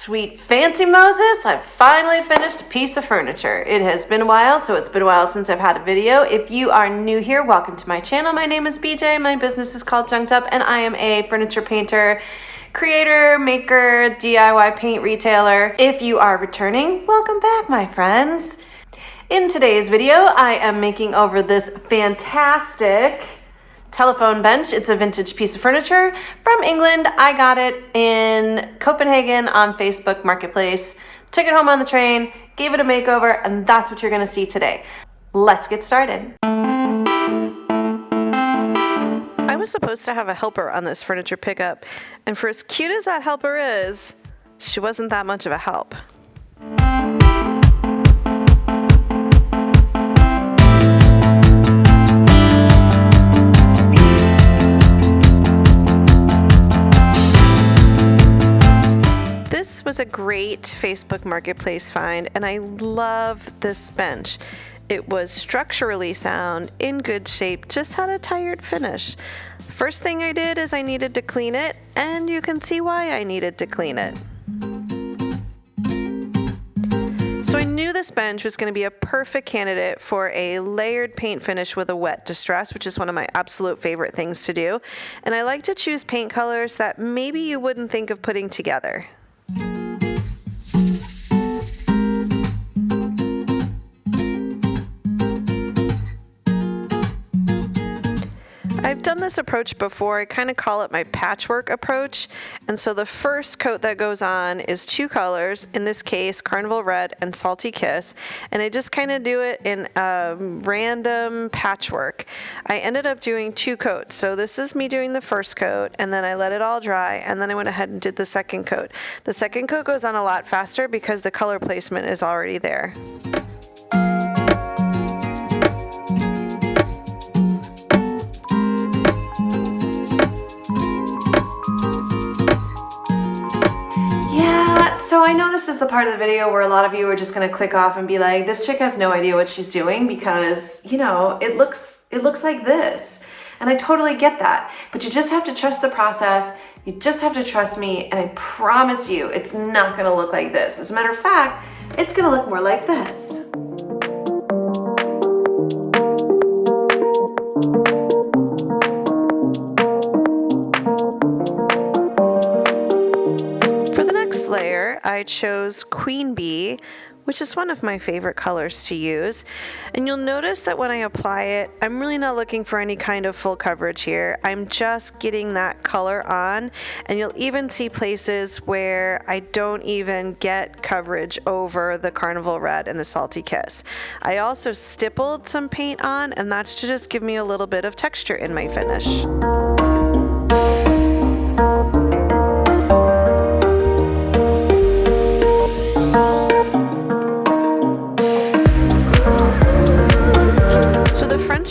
Sweet fancy Moses, I've finally finished a piece of furniture. It has been a while, so it's been a while since I've had a video. If you are new here, welcome to my channel. My name is BJ, my business is called Junked Up, and I am a furniture painter, creator, maker, DIY paint retailer. If you are returning, welcome back, my friends. In today's video, I am making over this fantastic telephone bench. It's a vintage piece of furniture from England. I got it in Copenhagen on Facebook Marketplace, took it home on the train, gave it a makeover, and that's what you're gonna see today. Let's get started. I was supposed to have a helper on this furniture pickup, and for as cute as that helper is, she wasn't that much of a help. This was a great Facebook Marketplace find, and I love this bench. It was structurally sound, in good shape, just had a tired finish. First thing I did is I needed to clean it, and you can see why I needed to clean it. So I knew this bench was going to be a perfect candidate for a layered paint finish with a wet distress, which is one of my absolute favorite things to do. And I like to choose paint colors that maybe you wouldn't think of putting together. I've done this approach before. I kind of call it my patchwork approach. And so the first coat that goes on is two colors, in this case, Carnival Red and Salty Kiss. And I just kind of do it in a random patchwork. I ended up doing two coats. So this is me doing the first coat, and then I let it all dry, and then I went ahead and did the second coat. The second coat goes on a lot faster because the color placement is already there. So I know this is the part of the video where a lot of you are just going to click off and be like, this chick has no idea what she's doing because, you know, it looks like this. And I totally get that. But you just have to trust the process. You just have to trust me. And I promise you, it's not going to look like this. As a matter of fact, it's going to look more like this. Layer, I chose Queen Bee, which is one of my favorite colors to use. And you'll notice that when I apply it, I'm really not looking for any kind of full coverage here. I'm just getting that color on, and you'll even see places where I don't even get coverage over the Carnival Red and the Salty Kiss. I also stippled some paint on, and that's to just give me a little bit of texture in my finish.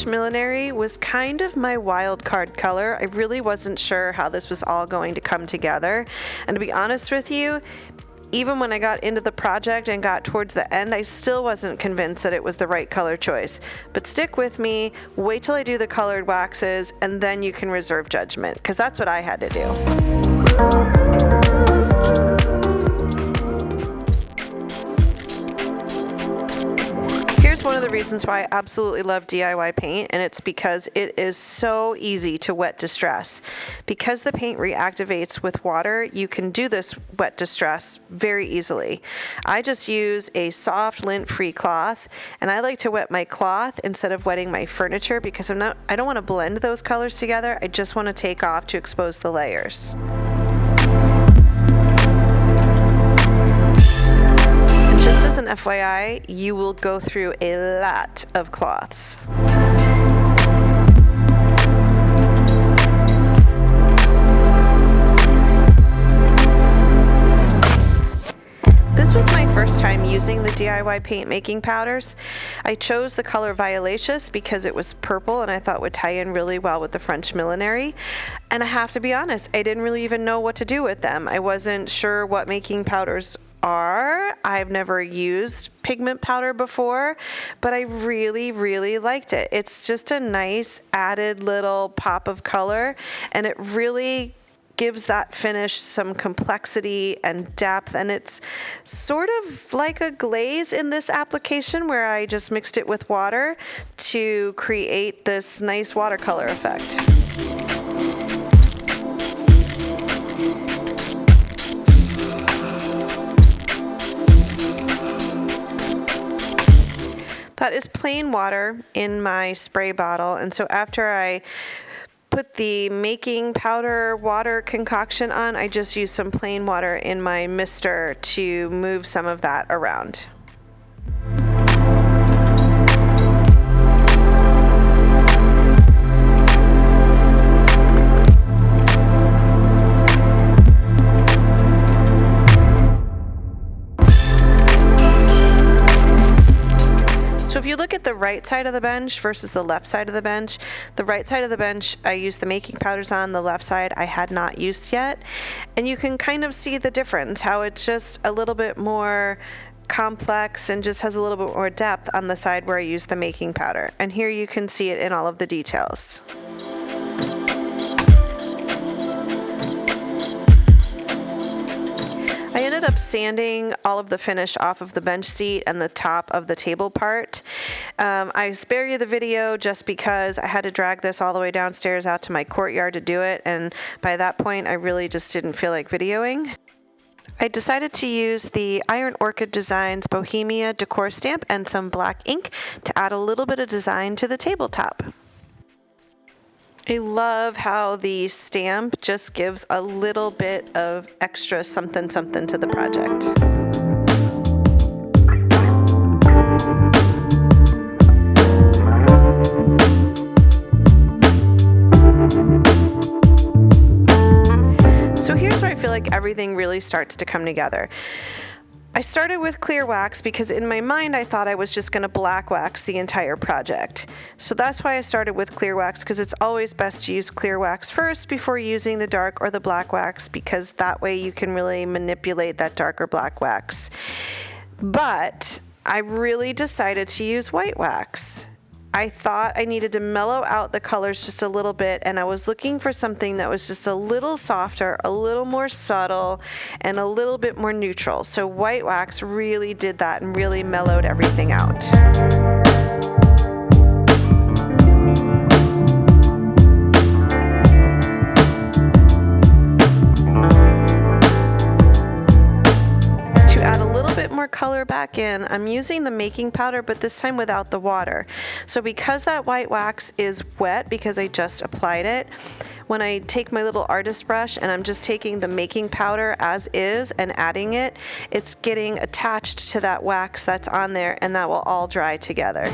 Millinery was kind of my wild card color. I really wasn't sure how this was all going to come together. And to be honest with you, even when I got into the project and got towards the end, I still wasn't convinced that it was the right color choice. But stick with me, wait till I do the colored waxes, and then you can reserve judgment, because that's what I had to do. Here's one of the reasons why I absolutely love DIY paint, and it's because it is so easy to wet distress. Because the paint reactivates with water, you can do this wet distress very easily. I just use a soft lint-free cloth, and I like to wet my cloth instead of wetting my furniture because I don't want to blend those colors together. I just want to take off to expose the layers. Just as an FYI, you will go through a lot of cloths. This was my first time using the DIY paint making powders. I chose the color Violaceous because it was purple and I thought would tie in really well with the French Millinery. And I have to be honest, I didn't really even know what to do with them. I wasn't sure what making powders are. I've never used pigment powder before, but I really, really liked it. It's just a nice added little pop of color, and it really gives that finish some complexity and depth, and it's sort of like a glaze in this application where I just mixed it with water to create this nice watercolor effect. That is plain water in my spray bottle, and so after I put the making powder water concoction on, I just use some plain water in my mister to move some of that around. So if you look at the right side of the bench versus the left side of the bench, the right side of the bench I used the making powders on, the left side I had not used yet. And you can kind of see the difference, how it's just a little bit more complex and just has a little bit more depth on the side where I used the making powder. And here you can see it in all of the details. I ended up sanding all of the finish off of the bench seat and the top of the table part. I spare you the video just because I had to drag this all the way downstairs out to my courtyard to do it, and by that point I really just didn't feel like videoing. I decided to use the Iron Orchid Designs Bohemia decor stamp and some black ink to add a little bit of design to the tabletop. I love how the stamp just gives a little bit of extra something something to the project. So here's where I feel like everything really starts to come together. I started with clear wax because in my mind I thought I was just going to black wax the entire project. So that's why I started with clear wax, because it's always best to use clear wax first before using the dark or the black wax, because that way you can really manipulate that dark or black wax. But I really decided to use white wax. I thought I needed to mellow out the colors just a little bit, and I was looking for something that was just a little softer, a little more subtle, and a little bit more neutral. So white wax really did that and really mellowed everything out. More color back in, I'm using the making powder, but this time without the water. So because that white wax is wet because I just applied it, when I take my little artist brush and I'm just taking the making powder as is and adding it, it's getting attached to that wax that's on there, and that will all dry together.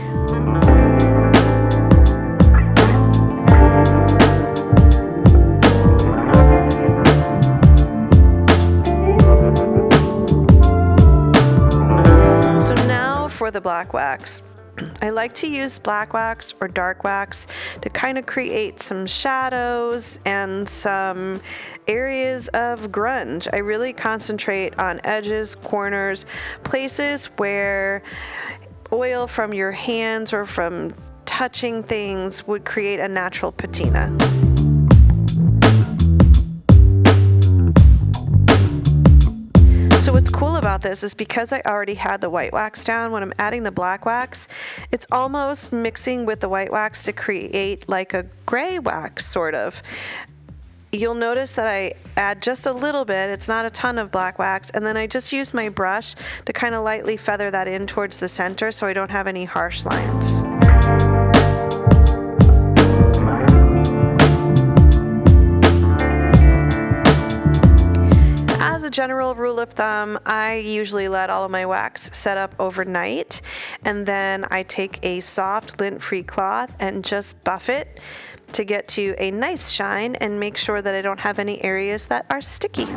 For the black wax, I like to use black wax or dark wax to kind of create some shadows and some areas of grunge. I really concentrate on edges, corners, places where oil from your hands or from touching things would create a natural patina. So what's cool about this is because I already had the white wax down, when I'm adding the black wax, it's almost mixing with the white wax to create like a gray wax, sort of. You'll notice that I add just a little bit, it's not a ton of black wax, and then I just use my brush to kind of lightly feather that in towards the center so I don't have any harsh lines. As a general rule of thumb, I usually let all of my wax set up overnight, and then I take a soft lint-free cloth and just buff it to get to a nice shine and make sure that I don't have any areas that are sticky.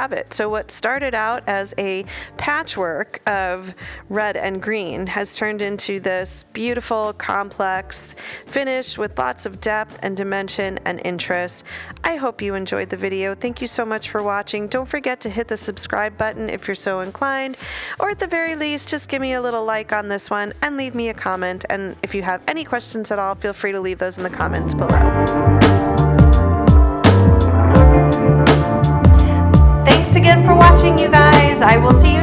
have it. So what started out as a patchwork of red and green has turned into this beautiful, complex finish with lots of depth and dimension and interest. I hope you enjoyed the video. Thank you so much for watching. Don't forget to hit the subscribe button if you're so inclined, or at the very least, just give me a little like on this one and leave me a comment. And if you have any questions at all, feel free to leave those in the comments below. Thanks again for watching, you guys. I will see you